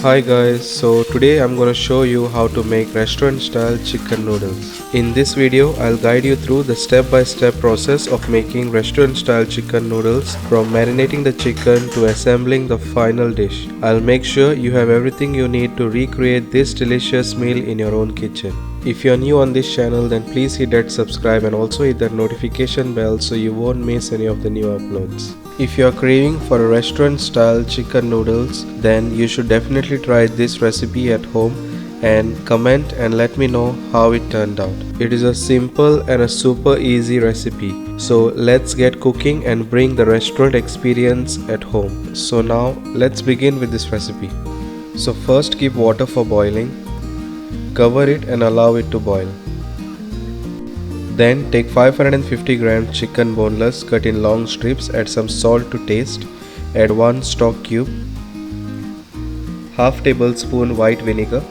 Hi guys, so today I'm gonna show you how to make restaurant style chicken noodles. In this video, I'll guide you through the step-by-step process of making restaurant style chicken noodles, from marinating the chicken to assembling the final dish. I'll make sure you have everything you need to recreate this delicious meal in your own kitchen. If you're new on this channel, then please hit that subscribe and also hit that notification bell so you won't miss any of the new uploads. If you are craving for a restaurant style chicken noodles, then you should definitely try this recipe at home and comment and let me know how it turned out. It is a simple and a super easy recipe. So let's get cooking and bring the restaurant experience at home. So now let's begin with this recipe. So first keep water for boiling. Cover it and allow it to boil. Then take 550 grams chicken boneless, cut in long strips, add some salt to taste, add 1 stock cube, half tablespoon white vinegar,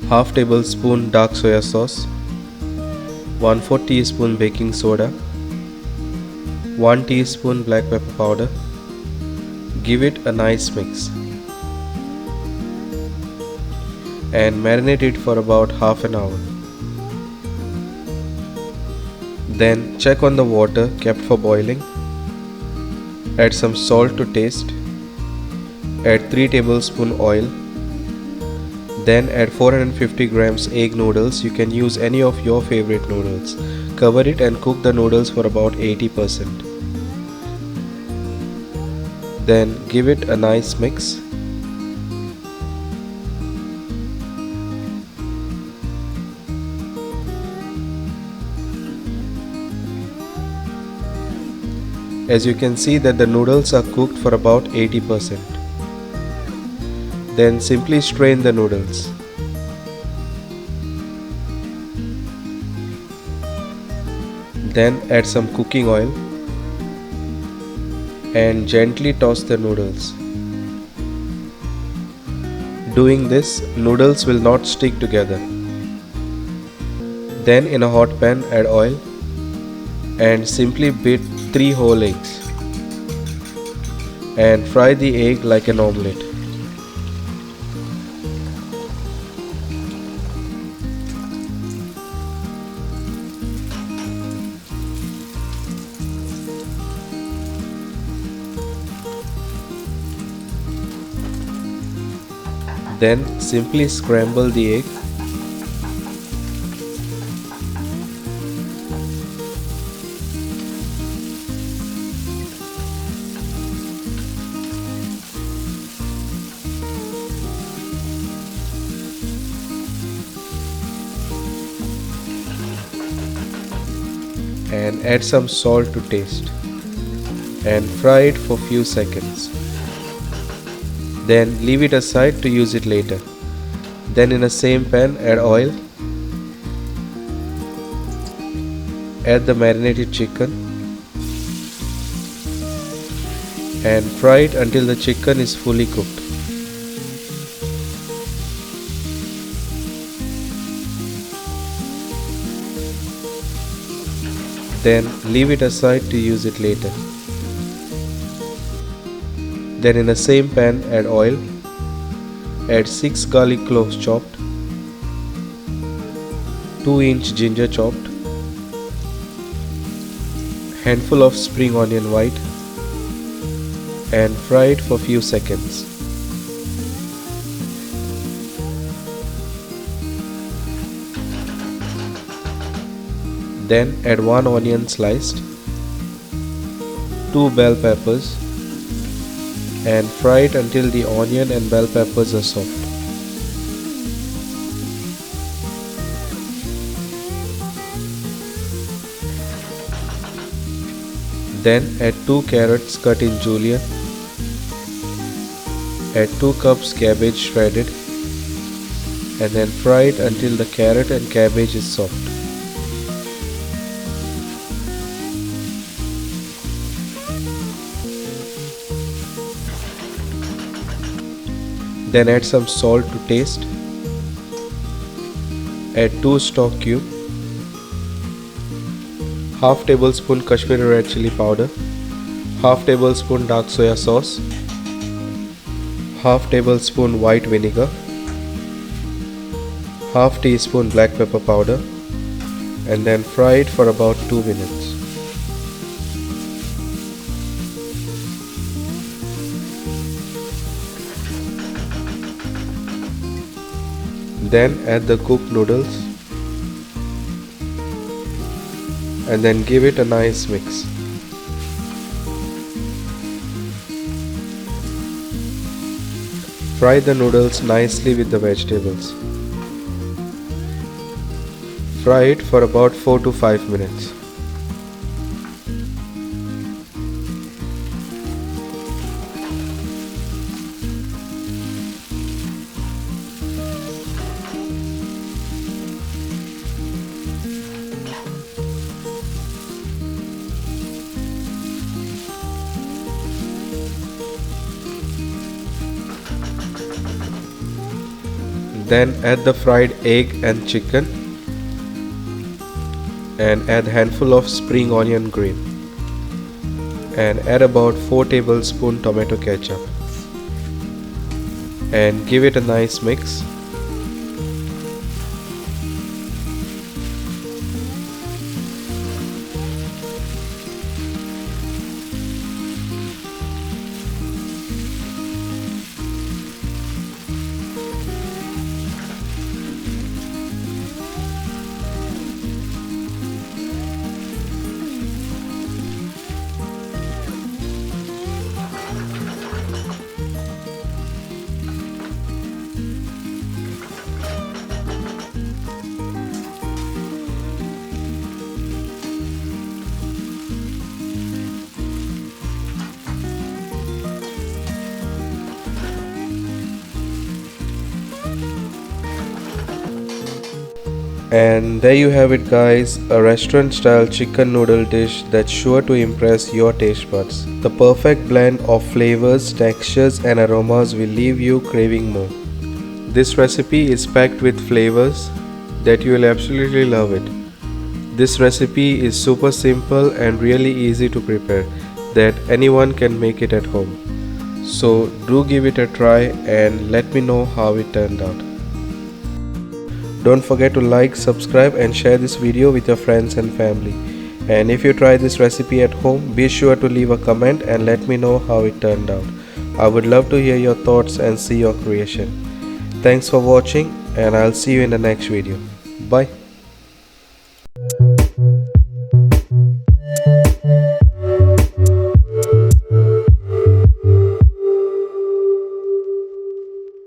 half tablespoon dark soya sauce, 1/4 teaspoon baking soda, 1 teaspoon black pepper powder. Give it a nice mix and marinate it for about half an hour. Then check on the water kept for boiling. Add some salt to taste. Add 3 tablespoon oil. Then add 450 grams egg noodles. You can use any of your favorite noodles. Cover it and cook the noodles for about 80%. Then give it a nice mix. As you can see that the noodles are cooked for about 80%. Then simply strain the noodles. Then add some cooking oil and gently toss the noodles. Doing this, noodles will not stick together. Then in a hot pan add oil and simply beat 3 whole eggs and fry the egg like an omelette. Then simply scramble the egg. And add some salt to taste and fry it for few seconds. Then leave it aside to use it later. Then in the same pan add oil, add the marinated chicken and fry it until the chicken is fully cooked. Then leave it aside to use it later. Then in the same pan add oil, add 6 garlic cloves chopped, 2-inch ginger chopped, handful of spring onion white and fry it for few seconds. Then add 1 onion sliced, 2 bell peppers and fry it until the onion and bell peppers are soft. Then add 2 carrots cut in julienne, add 2 cups cabbage shredded and then fry it until the carrot and cabbage is soft. Then add some salt to taste. Add 2 stock cube, half tablespoon Kashmiri red chili powder, half tablespoon dark soya sauce, half tablespoon white vinegar, half teaspoon black pepper powder, and then fry it for about 2 minutes. Then add the cooked noodles and then give it a nice mix. Fry the noodles nicely with the vegetables. Fry it for about 4 to 5 minutes. Then add the fried egg and chicken and add handful of spring onion green and add about 4 tablespoon tomato ketchup and give it a nice mix. And there you have it guys, a restaurant style chicken noodle dish that's sure to impress your taste buds. The perfect blend of flavors, textures and aromas will leave you craving more. This recipe is packed with flavors that you will absolutely love it. This recipe is super simple and really easy to prepare that anyone can make it at home. So do give it a try and let me know how it turned out. Don't forget to like, subscribe and share this video with your friends and family. And if you try this recipe at home, be sure to leave a comment and let me know how it turned out. I would love to hear your thoughts and see your creation. Thanks for watching and I'll see you in the next video. Bye.